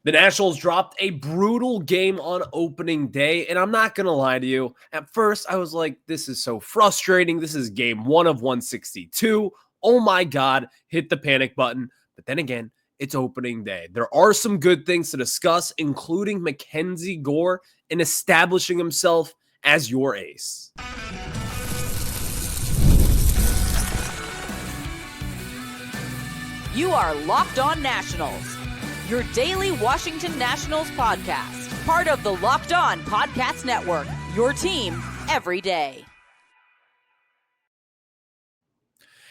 The Nationals dropped a brutal game on opening day, and I'm not going to lie to you. At first, I was like, this is so frustrating. This is game 1 of 162. Oh my God, hit the panic button. But then again, it's opening day. There are some good things to discuss, including Mackenzie Gore in establishing himself as your ace. You are Locked On Nationals, your daily Washington Nationals podcast, part of the Locked On Podcast Network, your team every day.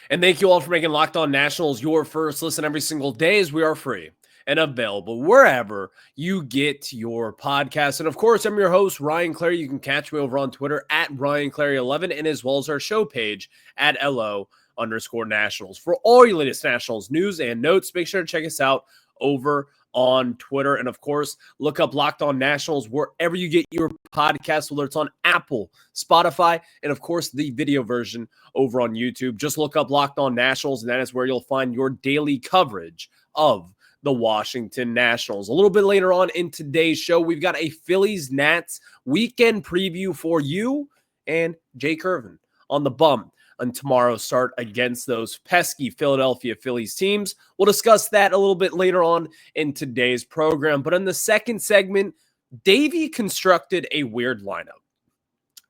And thank you all for making Locked On Nationals your first listen every single day, as we are free and available wherever you get your podcasts. And of course, I'm your host, Ryan Clary. You can catch me over on Twitter at RyanClary11 and as well as our show page at LO_Nationals. For all your latest Nationals news and notes, make sure to check us out over on Twitter. And of course, look up Locked On Nationals wherever you get your podcast, whether it's on Apple, Spotify, and of course, the video version over on YouTube. Just look up Locked On Nationals, and that is where you'll find your daily coverage of the Washington Nationals. A little bit later on in today's show, we've got a Phillies-Nats weekend preview for you and Jake Irvin on the bump on tomorrow's start against those pesky Philadelphia Phillies teams. We'll discuss that a little bit later on in today's program. But in the second segment, Davey constructed a weird lineup.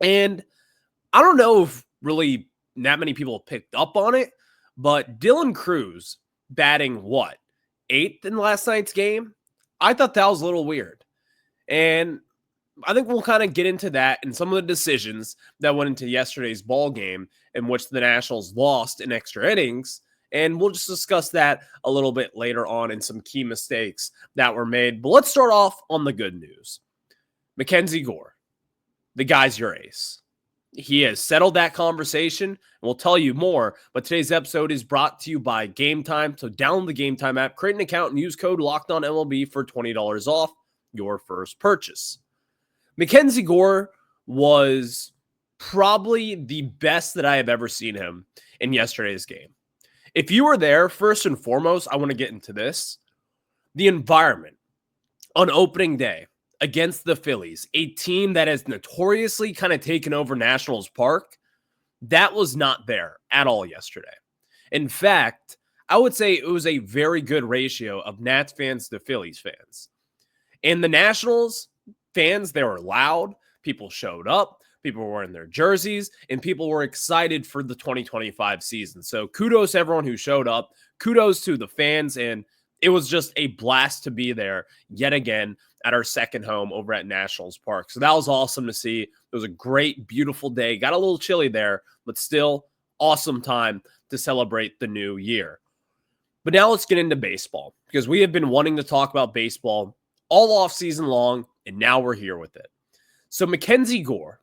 And I don't know if really that many people picked up on it, but Dylan Cruz batting what? 8th in last night's game? I thought that was a little weird. And I think we'll kind of get into that and some of the decisions that went into yesterday's ball game in which the Nationals lost in extra innings. And we'll just discuss that a little bit later on and some key mistakes that were made. But let's start off on the good news. Mackenzie Gore, the guy's your ace. He has settled that conversation, and we'll tell you more. But today's episode is brought to you by Gametime. So download the Gametime app, create an account, and use code LOCKEDONMLB for $20 off your first purchase. Mackenzie Gore was probably the best that I have ever seen him in yesterday's game. If you were there, first and foremost, I want to get into this. The environment on opening day against the Phillies, a team that has notoriously kind of taken over Nationals Park, that was not there at all yesterday. In fact, I would say it was a very good ratio of Nats fans to Phillies fans. And the Nationals fans, they were loud. People showed up. People were wearing their jerseys, and people were excited for the 2025 season. So kudos to everyone who showed up. Kudos to the fans, and it was just a blast to be there yet again at our second home over at Nationals Park. So that was awesome to see. It was a great, beautiful day. Got a little chilly there, but still awesome time to celebrate the new year. But now let's get into baseball, because we have been wanting to talk about baseball all off season long, and now we're here with it. So Mackenzie Gore,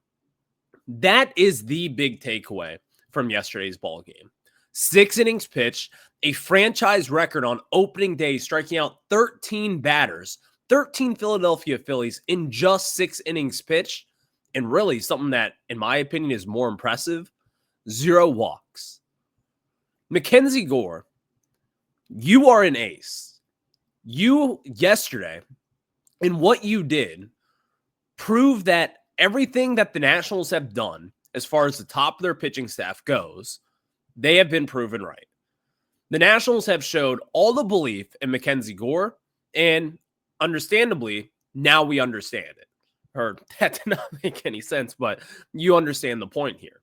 that is the big takeaway from yesterday's ball game. 6 innings pitched, a franchise record on opening day, striking out 13 batters, 13 Philadelphia Phillies in just 6 innings pitched, and really something that, in my opinion, is more impressive, 0 walks. Mackenzie Gore, you are an ace. You, yesterday, and what you did proved that everything that the Nationals have done as far as the top of their pitching staff goes, they have been proven right. The Nationals have showed all the belief in Mackenzie Gore, and understandably, now we understand it. Or that did not make any sense, but you understand the point here.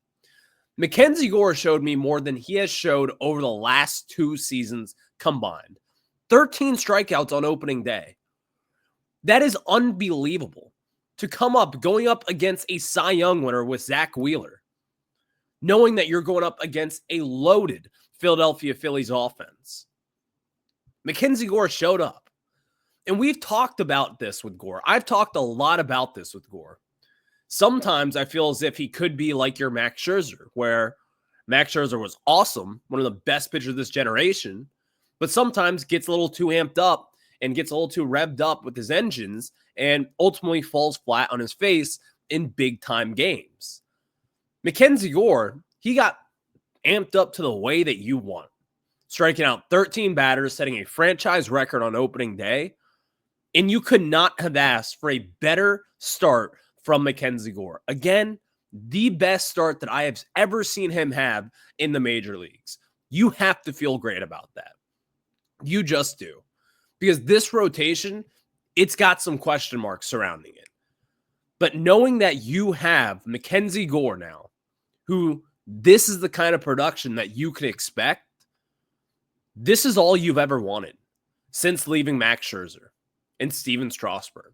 Mackenzie Gore showed me more than he has showed over the last 2 seasons combined. 13 strikeouts on opening day. That is unbelievable. To come up, going up against a Cy Young winner with Zach Wheeler, knowing that you're going up against a loaded Philadelphia Phillies offense. Mackenzie Gore showed up. And we've talked about this with Gore. I've talked a lot about this with Gore. Sometimes I feel as if he could be like your Max Scherzer, where Max Scherzer was awesome, one of the best pitchers of this generation, but sometimes gets a little too amped up and gets a little too revved up with his engines and ultimately falls flat on his face in big-time games. Mackenzie Gore, he got amped up to the way that you want. Striking out 13 batters, setting a franchise record on opening day. And you could not have asked for a better start from Mackenzie Gore. Again, the best start that I have ever seen him have in the major leagues. You have to feel great about that. You just do. Because this rotation, it's got some question marks surrounding it. But knowing that you have Mackenzie Gore now, who this is the kind of production that you can expect, this is all you've ever wanted since leaving Max Scherzer and Steven Strasburg.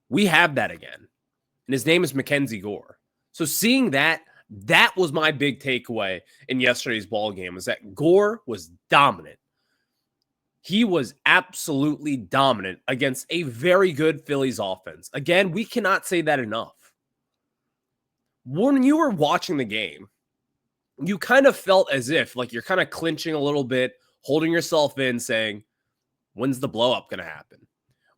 We have that again. And his name is Mackenzie Gore. So seeing that was my big takeaway in yesterday's ball game, is that Gore was dominant. He was absolutely dominant against a very good Phillies offense. Again, we cannot say that enough. When you were watching the game, you kind of felt as if like you're kind of clinching a little bit, holding yourself in, saying, when's the blow up going to happen?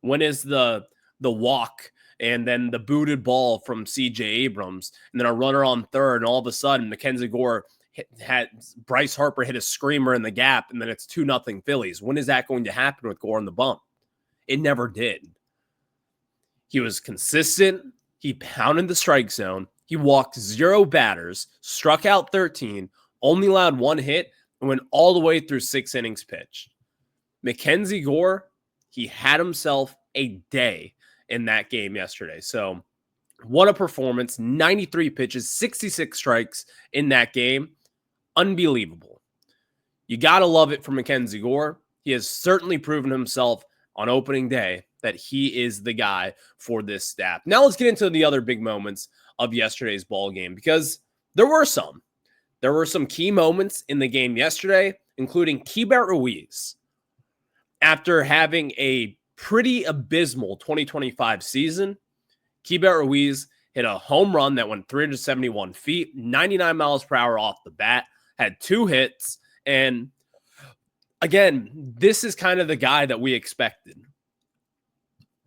When is the walk and then the booted ball from CJ Abrams and then a runner on third, and all of a sudden Mackenzie Gore had Bryce Harper hit a screamer in the gap, and then it's 2-0 Phillies. When is that going to happen with Gore on the bump? It never did. He was consistent. He pounded the strike zone. He walked 0 batters, struck out 13, only allowed 1 hit, and went all the way through 6 innings pitched. Mackenzie Gore, he had himself a day in that game yesterday. So what a performance. 93 pitches, 66 strikes in that game. Unbelievable. You got to love it for Mackenzie Gore. He has certainly proven himself on opening day that he is the guy for this staff. Now let's get into the other big moments of yesterday's ball game, because there were some. There were some key moments in the game yesterday, including Keibert Ruiz. After having a pretty abysmal 2025 season, Keibert Ruiz hit a home run that went 371 feet, 99 miles per hour off the bat, had 2 hits. And again, this is kind of the guy that we expected.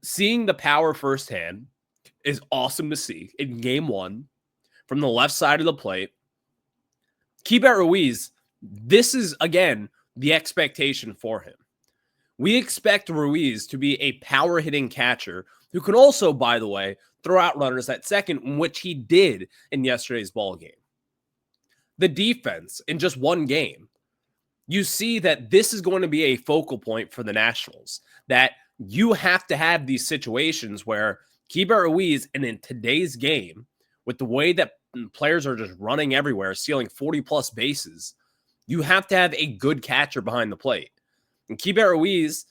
Seeing the power firsthand is awesome to see in game 1 from the left side of the plate. Keibert Ruiz, this is, again, the expectation for him. We expect Ruiz to be a power-hitting catcher who can also, by the way, throw out runners at second, which he did in yesterday's ball game. The defense in just one game, you see that this is going to be a focal point for the Nationals, that you have to have these situations where Keibert Ruiz, and in today's game, with the way that players are just running everywhere, stealing 40-plus bases, you have to have a good catcher behind the plate. And Keibert Ruiz,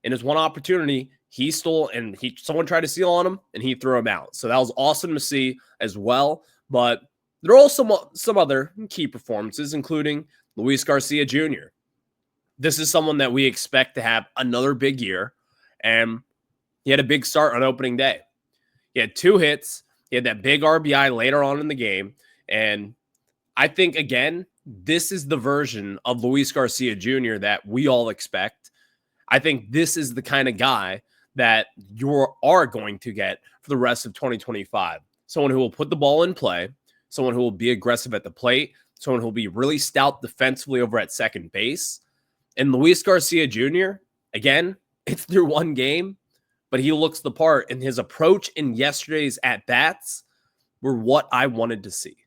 in his one opportunity, he stole, and someone tried to steal on him, and he threw him out. So that was awesome to see as well. But there are also some other key performances, including Luis Garcia Jr. This is someone that we expect to have another big year, and he had a big start on opening day. He had 2 hits. He had that big RBI later on in the game. And I think, again, this is the version of Luis Garcia Jr. that we all expect. I think this is the kind of guy that you are going to get for the rest of 2025. Someone who will put the ball in play, someone who will be aggressive at the plate, someone who will be really stout defensively over at second base. And Luis Garcia Jr., again, it's through one game, but he looks the part, and his approach in yesterday's at-bats were what I wanted to see.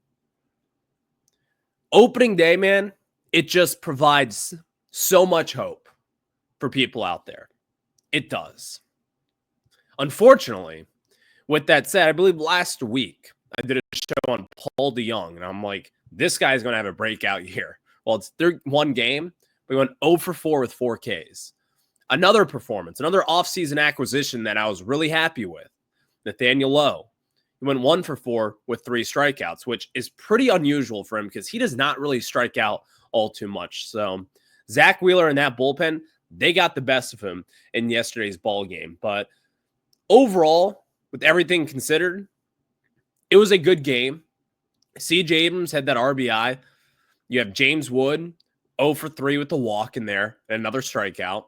Opening day, man, it just provides so much hope for people out there. It does. Unfortunately, with that said, I believe last week I did a show on Paul DeYoung, and I'm like, this guy's going to have a breakout year. Well, it's one game. We went 0 for 4 with 4 Ks. Another performance, another offseason acquisition that I was really happy with, Nathaniel Lowe. He went 1 for 4 with 3 strikeouts, which is pretty unusual for him because he does not really strike out all too much. So Zach Wheeler and that bullpen, they got the best of him in yesterday's ball game. But overall, with everything considered, it was a good game. CJ Abrams had that RBI. You have James Wood, 0 for 3 with the walk in there, and another strikeout.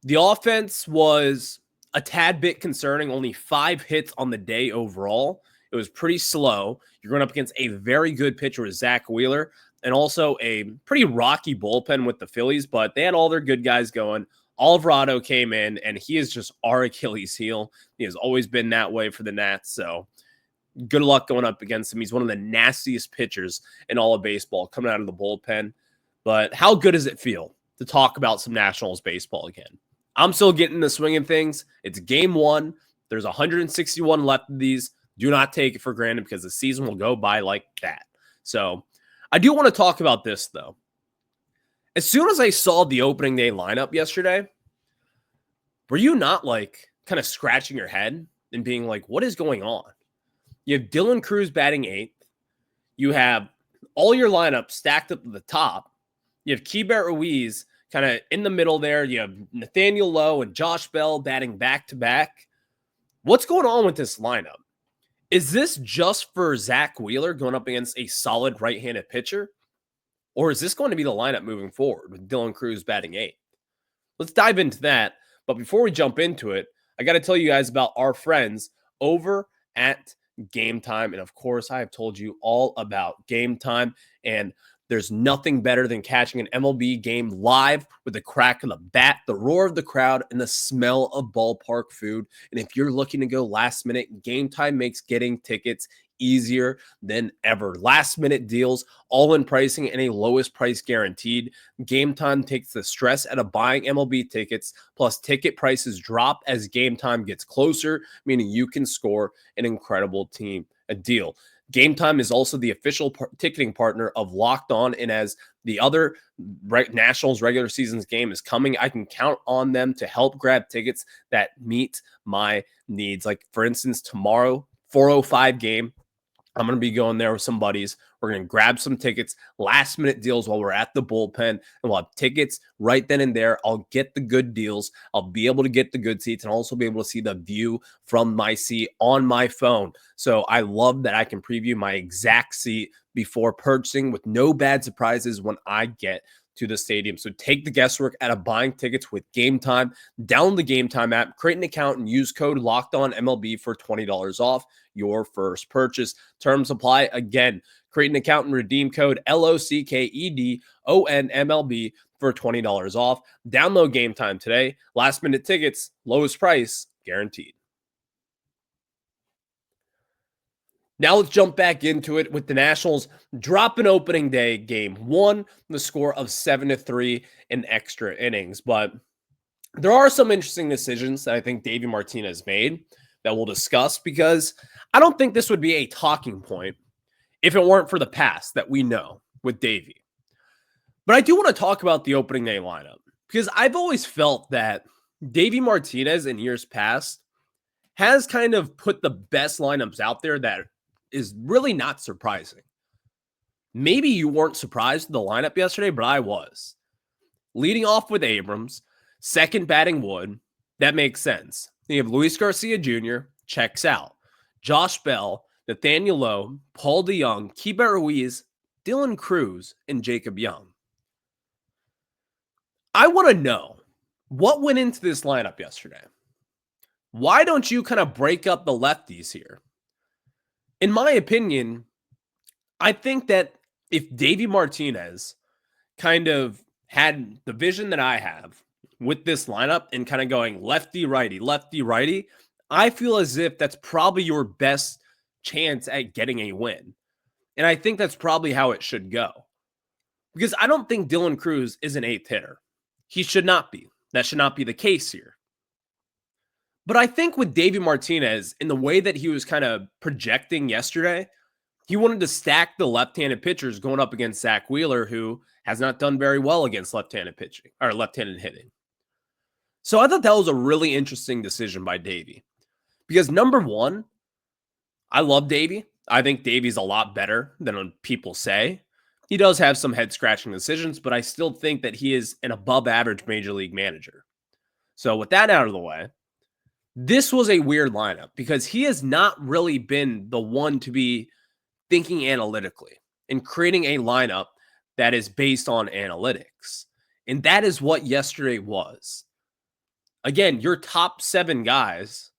The offense was a tad bit concerning, only 5 hits on the day overall. It was pretty slow. You're going up against a very good pitcher with Zach Wheeler, and also a pretty rocky bullpen with the Phillies, but they had all their good guys going Alvarado came in, and he is just our Achilles heel. He has always been that way for the Nats, so good luck going up against him. He's one of the nastiest pitchers in all of baseball coming out of the bullpen. But how good does it feel to talk about some Nationals baseball again? I'm still getting the swing of things. It's game one. There's 161 left of these. Do not take it for granted because the season will go by like that. So I do want to talk about this, though. As soon as I saw the opening day lineup yesterday, were you not like kind of scratching your head and being like, what is going on? You have Dylan Cruz batting 8th. You have all your lineup stacked up at the top. You have Keibert Ruiz kind of in the middle there. You have Nathaniel Lowe and Josh Bell batting back-to-back. What's going on with this lineup? Is this just for Zach Wheeler going up against a solid right-handed pitcher? Or is this going to be the lineup moving forward with Dylan Cruz batting 8th? Let's dive into that. But before we jump into it, I got to tell you guys about our friends over at Gametime. And of course, I have told you all about Gametime. And there's nothing better than catching an MLB game live with the crack of the bat, the roar of the crowd, and the smell of ballpark food. And if you're looking to go last minute, Gametime makes getting tickets easier than ever. Last minute deals, all in pricing, and a lowest price guaranteed. Gametime takes the stress out of buying MLB tickets, plus ticket prices drop as Gametime gets closer, meaning you can score an incredible deal. Gametime is also the official ticketing partner of Locked On, and as the other Nationals regular season's game is coming, I can count on them to help grab tickets that meet my needs. Like, for instance, tomorrow, 4:05 game, I'm going to be going there with some buddies. We're going to grab some tickets, last minute deals while we're at the bullpen, and we'll have tickets right then and there. I'll get the good deals. I'll be able to get the good seats and also be able to see the view from my seat on my phone. So I love that I can preview my exact seat before purchasing with no bad surprises when I get to the stadium. So take the guesswork out of buying tickets with Gametime. Download the Gametime app, create an account, and use code LOCKEDONMLB for $20 off your first purchase. Terms apply. Again, create an account and redeem code LOCKEDONMLB for $20 off. Download Gametime today. Last minute tickets, lowest price guaranteed. Now let's jump back into it with the Nationals dropping opening day game one, the score of 7-3 in extra innings. But there are some interesting decisions that I think Davey Martinez made that we'll discuss, because I don't think this would be a talking point if it weren't for the past that we know with Davey. But I do want to talk about the opening day lineup, because I've always felt that Davey Martinez in years past has kind of put the best lineups out there that is really not surprising. Maybe you weren't surprised with the lineup yesterday, but I was. Leading off with Abrams, second batting Wood, that makes sense. You have Luis Garcia Jr., checks out. Josh Bell, Nathaniel Lowe, Paul DeYoung, Keibert Ruiz, Dylan Cruz, and Jacob Young. I want to know what went into this lineup yesterday. Why don't you kind of break up the lefties here? In my opinion, I think that if Davey Martinez kind of had the vision that I have with this lineup and kind of going lefty, righty, I feel as if that's probably your best chance at getting a win. And I think that's probably how it should go. Because I don't think Dylan Cruz is an eighth hitter. He should not be. That should not be the case here. But I think with Davey Martinez, in the way that he was kind of projecting yesterday, he wanted to stack the left-handed pitchers going up against Zach Wheeler, who has not done very well against left-handed pitching or left-handed hitting. So I thought that was a really interesting decision by Davey. Because number one, I love Davey. I think Davey's a lot better than people say. He does have some head-scratching decisions, but I still think that he is an above-average major league manager. So with that out of the way, this was a weird lineup because he has not really been the one to be thinking analytically and creating a lineup that is based on analytics. And that is what yesterday was. Again, your top 7 guys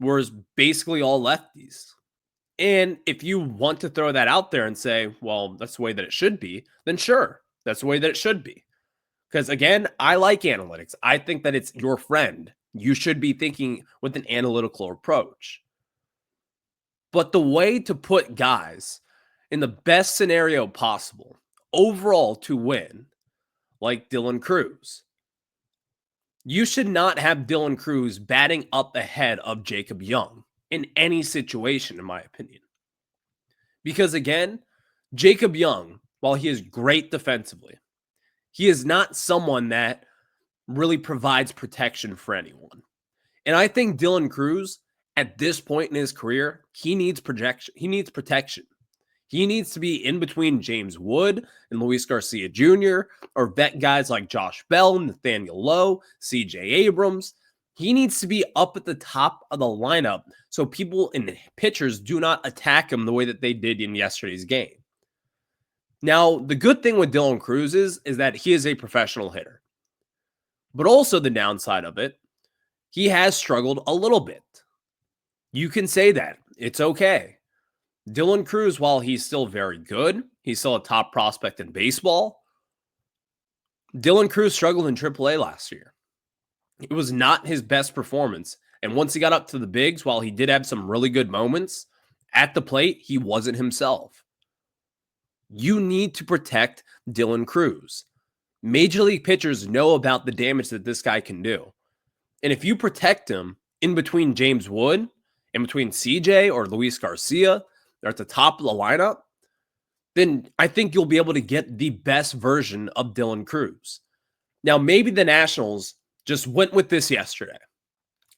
were basically all lefties. And if you want to throw that out there and say, well, that's the way that it should be, then sure, that's the way that it should be. Because again, I like analytics. I think that it's your friend. You should be thinking with an analytical approach. But the way to put guys in the best scenario possible overall to win, like Dylan Cruz, you should not have Dylan Cruz batting up ahead of Jacob Young in any situation, in my opinion. Because again, Jacob Young, while he is great defensively, he is not someone that really provides protection for anyone. And I think Dylan Cruz, at this point in his career, he needs protection. He needs protection. He needs to be in between James Wood and Luis Garcia Jr., or vet guys like Josh Bell, Nathaniel Lowe, CJ Abrams. He needs to be up at the top of the lineup so people and pitchers do not attack him the way that they did in yesterday's game. Now, the good thing with Dylan Cruz is that he is a professional hitter. But also the downside of it, he has struggled a little bit. You can say that. It's okay. Dylan Cruz, while he's still very good, he's still a top prospect in baseball. Dylan Cruz struggled in AAA last year. It was not his best performance. And once he got up to the bigs, while he did have some really good moments, at the plate, he wasn't himself. You need to protect Dylan Cruz. Major league pitchers know about the damage that this guy can do. And if you protect him in between James Wood, in between CJ or Luis Garcia, they're at the top of the lineup, then I think you'll be able to get the best version of Dylan Cruz. Now, maybe the Nationals just went with this yesterday.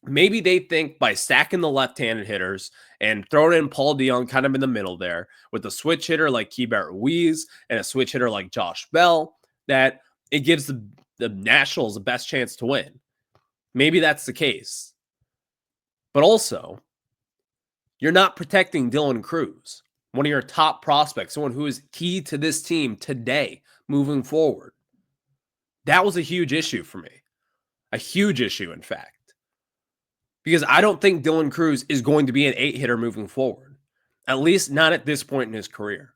Maybe they think by stacking the left-handed hitters and throwing in Paul DeJong kind of in the middle there with a switch hitter like Keibert Ruiz and a switch hitter like Josh Bell, that it gives the Nationals the best chance to win. Maybe that's the case. But also, you're not protecting Dylan Cruz, one of your top prospects, someone who is key to this team today moving forward. That was a huge issue for me. A huge issue, in fact. Because I don't think Dylan Cruz is going to be an 8-hitter moving forward. At least not at this point in his career.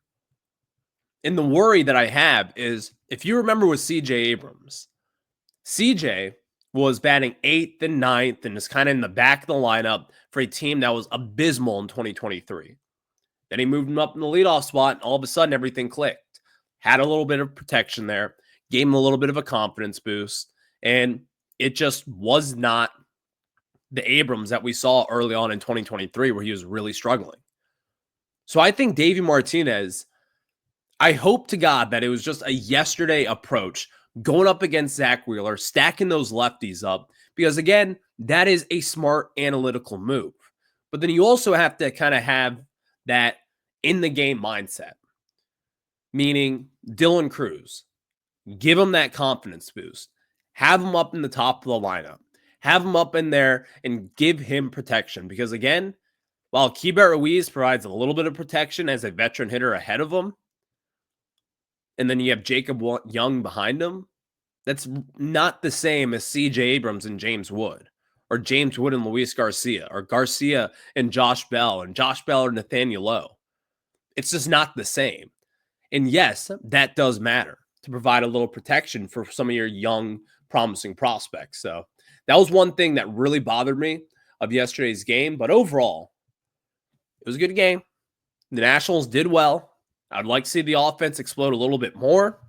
And the worry that I have is, if you remember with CJ Abrams, CJ was batting 8th and 9th and is kind of in the back of the lineup for a team that was abysmal in 2023. Then he moved him up in the leadoff spot, and all of a sudden everything clicked. Had a little bit of protection there, gave him a little bit of a confidence boost, and it just was not the Abrams that we saw early on in 2023 where he was really struggling. So I think Davey Martinez, I hope to God that it was just a yesterday approach going up against Zach Wheeler, stacking those lefties up, because again, that is a smart analytical move. But then you also have to kind of have that in the game mindset, meaning Dylan Cruz, give him that confidence boost, have him up in the top of the lineup, have him up in there and give him protection. Because again, while Keibert Ruiz provides a little bit of protection as a veteran hitter ahead of him, and then you have Jacob Young behind him, that's not the same as CJ Abrams and James Wood, or James Wood and Luis Garcia, or Garcia and Josh Bell and Nathaniel Lowe. It's just not the same. And yes, that does matter to provide a little protection for some of your young, promising prospects. So that was one thing that really bothered me of yesterday's game. But overall, it was a good game. The Nationals did well. I'd like to see the offense explode a little bit more.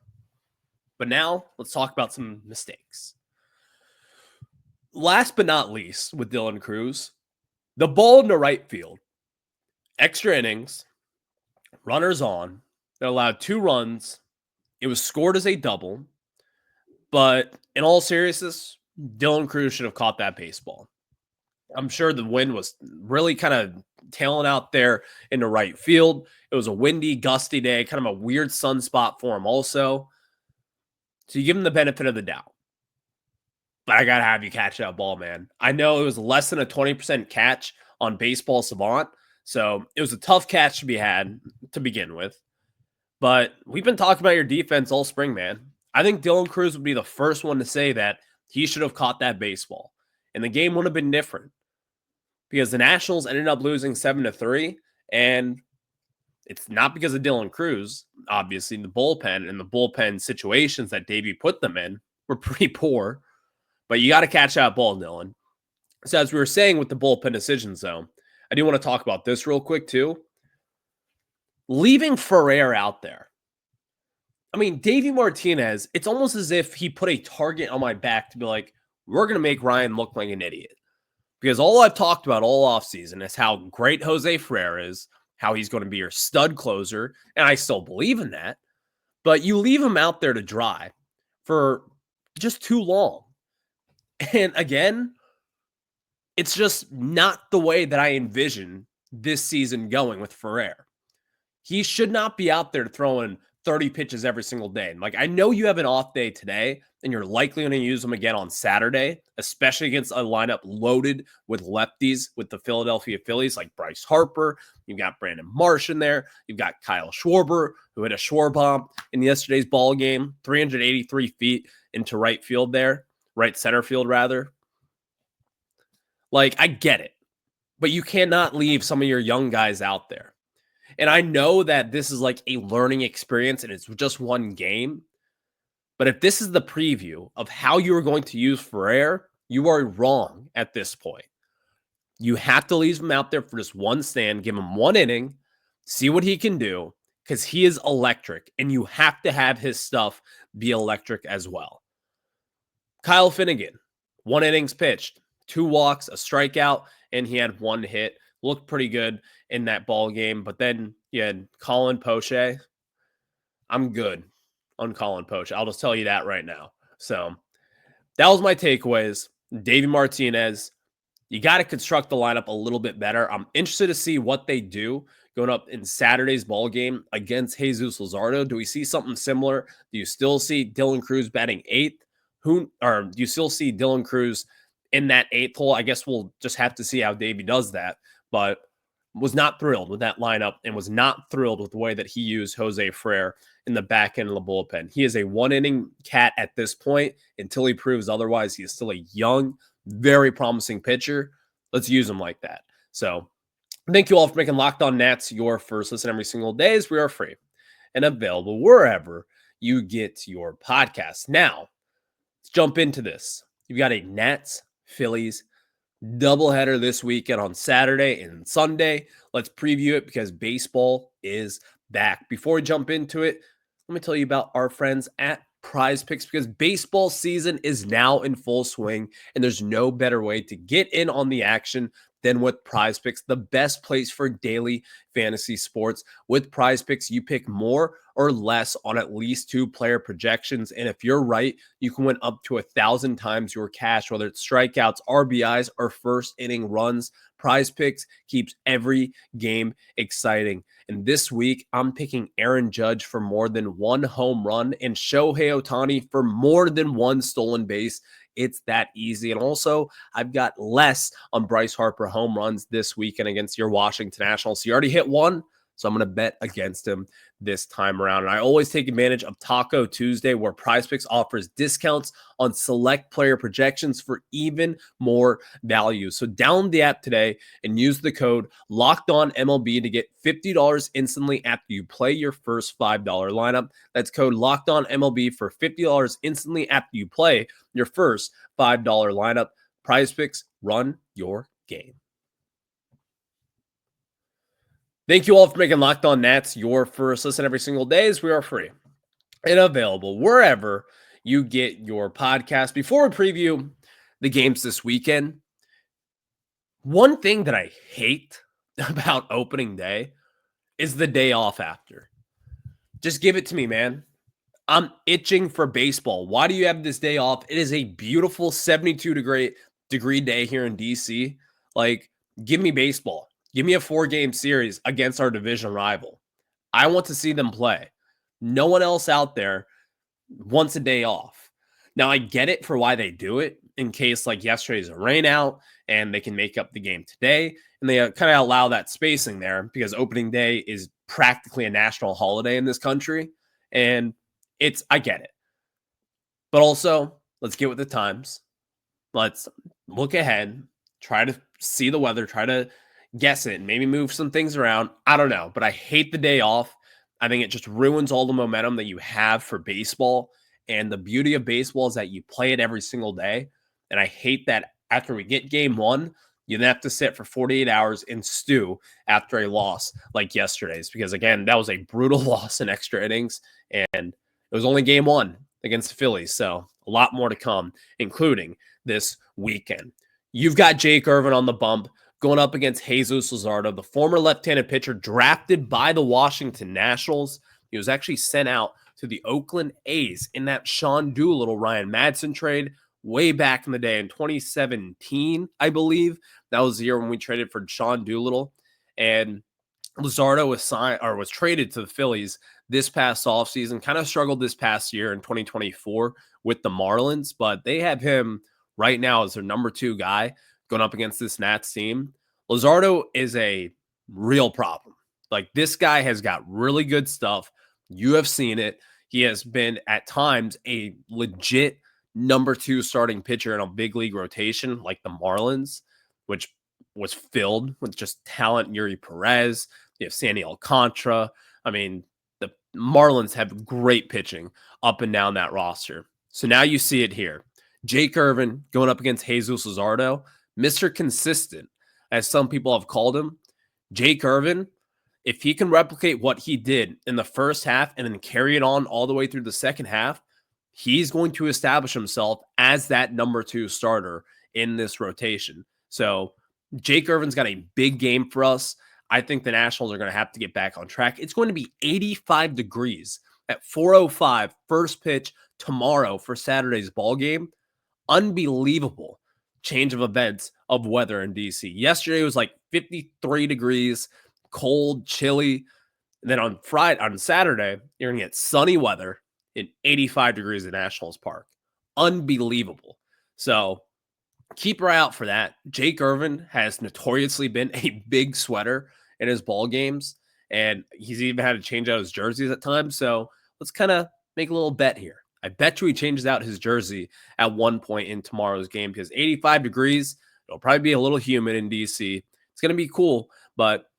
But now, let's talk about some mistakes. Last but not least, with Dylan Cruz, the ball in the right field. Extra innings, runners on. That allowed 2 runs. It was scored as a double. But in all seriousness, Dylan Cruz should have caught that baseball. I'm sure the wind was really kind of tailing out there in the right field. It was a windy, gusty day, kind of a weird sunspot for him also. So you give him the benefit of the doubt. But I got to have you catch that ball, man. I know it was less than a 20% catch on Baseball Savant, so it was a tough catch to be had to begin with. But we've been talking about your defense all spring, man. I think Dylan Cruz would be the first one to say that he should have caught that baseball. And the game would have been different. Because the Nationals ended up losing 7-3, and it's not because of Dylan Cruz, obviously, the bullpen and the bullpen situations that Davey put them in. were pretty poor, but you got to catch that ball, Dylan. So as we were saying with the bullpen decisions, though, I do want to talk about this real quick, too. Leaving Ferrer out there. I mean, Davey Martinez, it's almost as if he put a target on my back to be like, we're going to make Ryan look like an idiot. Because all I've talked about all offseason is how great Jose Ferrer is, how he's going to be your stud closer, and I still believe in that. But you leave him out there to dry for just too long. And again, it's just not the way that I envision this season going with Ferrer. He should not be out there throwing 30 pitches every single day. Like, I know you have an off day today, and you're likely going to use them again on Saturday, especially against a lineup loaded with lefties with the Philadelphia Phillies, like Bryce Harper. You've got Brandon Marsh in there. You've got Kyle Schwarber, who hit a shore bomb in yesterday's ball game, 383 feet into right field there, right center field, rather. Like, I get it, but you cannot leave some of your young guys out there. And I know that this is like a learning experience and it's just one game. But if this is the preview of how you are going to use Ferrer, you are wrong at this point. You have to leave him out there for just one stand, give him one inning, see what he can do, because he is electric, and you have to have his stuff be electric as well. Kyle Finnegan, 1 innings pitched, 2 walks, a strikeout, and he had 1 hit. Looked pretty good in that ball game. But then you had Colin Poche. I'm good on Colin Poche. I'll just tell you that right now. So that was my takeaways. Davey Martinez, you got to construct the lineup a little bit better. I'm interested to see what they do going up in Saturday's ball game against Jesus Luzardo. Do we see something similar? Do you still see Dylan Cruz batting 8th? Do you still see Dylan Cruz in that 8th hole? I guess we'll just have to see how Davey does that. But was not thrilled with that lineup and was not thrilled with the way that he used Jose Ferrer in the back end of the bullpen. He is a 1-inning cat at this point until he proves otherwise. He is still a young, very promising pitcher. Let's use him like that. So thank you all for making Locked On Nats your first listen every single day, as we are free and available wherever you get your podcasts. Now, let's jump into this. You've got a Nats, Phillies, doubleheader this weekend on Saturday and Sunday. Let's preview it because baseball is back. Before we jump into it, let me tell you about our friends at PrizePicks, because baseball season is now in full swing and there's no better way to get in on the action than with PrizePicks, the best place for daily fantasy sports. With PrizePicks, you pick more or less on at least 2 player projections. And if you're right, you can win up to 1,000 times your cash, whether it's strikeouts, RBIs, or first inning runs. PrizePicks keeps every game exciting. And this week, I'm picking Aaron Judge for more than 1 home run and Shohei Ohtani for more than 1 stolen base. It's that easy. And also, I've got less on Bryce Harper home runs this weekend against your Washington Nationals. He already hit 1, so I'm going to bet against him this time around. And I always take advantage of Taco Tuesday, where PrizePicks offers discounts on select player projections for even more value. So download the app today and use the code LOCKEDONMLB to get $50 instantly after you play your first $5 lineup. That's code LOCKEDONMLB for $50 instantly after you play your first $5 lineup. PrizePicks, run your game. Thank you all for making Locked On Nats your first listen every single day, as we are free and available wherever you get your podcast. Before we preview the games this weekend, one thing that I hate about opening day is the day off after. Just give it to me, man. I'm itching for baseball. Why do you have this day off? It is a beautiful 72-degree day here in DC. Like, give me baseball. Give me a 4-game series against our division rival. I want to see them play. No one else out there wants a day off. Now, I get it for why they do it, in case like yesterday's a rain out and they can make up the game today. And they kind of allow that spacing there because opening day is practically a national holiday in this country. And I get it. But also, let's get with the times. Let's look ahead, try to see the weather, try to guess it, and maybe move some things around. I don't know, but I hate the day off. I think it just ruins all the momentum that you have for baseball. And the beauty of baseball is that you play it every single day. And I hate that after we get game one, you then have to sit for 48 hours and stew after a loss like yesterday's, because again, that was a brutal loss in extra innings, and it was only game one against the Phillies. So a lot more to come, including this weekend. You've got Jake Irvin on the bump going up against Jesus Luzardo, the former left-handed pitcher drafted by the Washington Nationals. He was actually sent out to the Oakland A's in that Sean Doolittle, Ryan Madson trade way back in the day in 2017, I believe. That was the year when we traded for Sean Doolittle. And Luzardo was traded to the Phillies this past offseason, kind of struggled this past year in 2024 with the Marlins, but they have him right now as their number 2 guy going up against this Nats team. Luzardo is a real problem. Like, this guy has got really good stuff. You have seen it. He has been at times a legit number 2 starting pitcher in a big league rotation like the Marlins, which was filled with just talent. Yuri Perez, you have Sandy Alcantara. I mean, the Marlins have great pitching up and down that roster. So now you see it here. Jake Irvin going up against Jesus Luzardo, Mr. Consistent, as some people have called him. Jake Irvin, if he can replicate what he did in the first half and then carry it on all the way through the second half, he's going to establish himself as that number 2 starter in this rotation. So Jake Irvin's got a big game for us. I think the Nationals are going to have to get back on track. It's going to be 85 degrees at 4:05 first pitch tomorrow for Saturday's ball game. Unbelievable change of events of weather in DC. Yesterday was like 53 degrees, cold, chilly. And then on Saturday, you're going to get sunny weather in 85 degrees at Nationals Park. Unbelievable. So keep your eye out for that. Jake Irvin has notoriously been a big sweater in his ball games, and he's even had to change out his jerseys at times. So let's kind of make a little bet here. I bet you he changes out his jersey at one point in tomorrow's game, because 85 degrees, it'll probably be a little humid in DC. It's going to be cool, but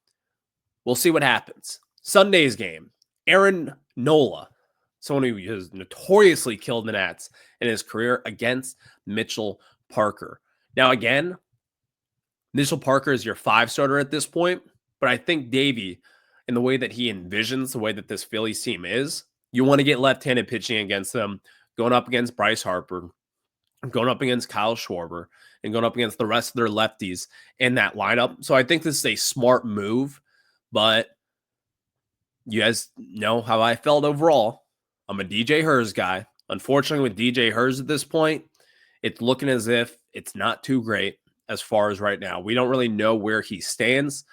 we'll see what happens. Sunday's game, Aaron Nola, someone who has notoriously killed the Nats in his career, against Mitchell Parker. Now, again, Mitchell Parker is your 5 starter at this point, but I think Davey, in the way that he envisions the way that this Phillies team is, you want to get left-handed pitching against them, going up against Bryce Harper, going up against Kyle Schwarber, and going up against the rest of their lefties in that lineup. So I think this is a smart move, but you guys know how I felt overall. I'm a DJ Hers guy. Unfortunately, with DJ Hers at this point, it's looking as if it's not too great as far as right now. We don't really know where he stands.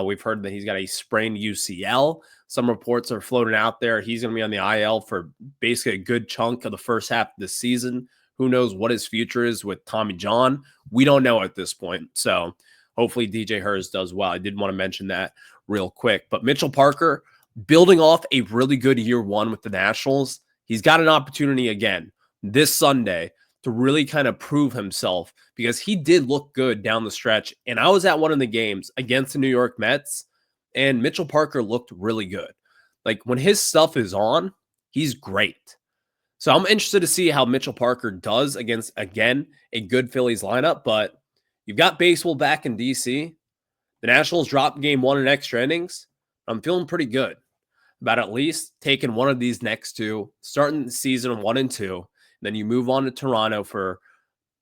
We've heard that he's got a sprained UCL. Some reports are floating out there. He's going to be on the IL for basically a good chunk of the first half of the season. Who knows what his future is with Tommy John? We don't know at this point. So hopefully DJ Hers does well. I did want to mention that real quick. But Mitchell Parker, building off a really good year one with the Nationals, he's got an opportunity again this Sunday to really kind of prove himself, because he did look good down the stretch. And I was at one of the games against the New York Mets, and Mitchell Parker looked really good. Like, when his stuff is on, he's great. So I'm interested to see how Mitchell Parker does against, again, a good Phillies lineup. But you've got baseball back in DC. The Nationals dropped game 1 in extra innings. I'm feeling pretty good about at least taking one of these next 2, starting the season 1 and 2. Then you move on to Toronto for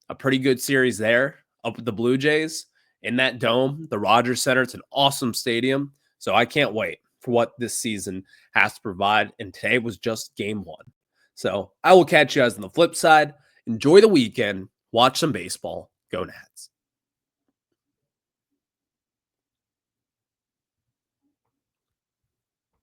a pretty good series there up with the Blue Jays in that dome, the Rogers Center. It's an awesome stadium. So I can't wait for what this season has to provide. And today was just game 1. So I will catch you guys on the flip side. Enjoy the weekend. Watch some baseball. Go Nats.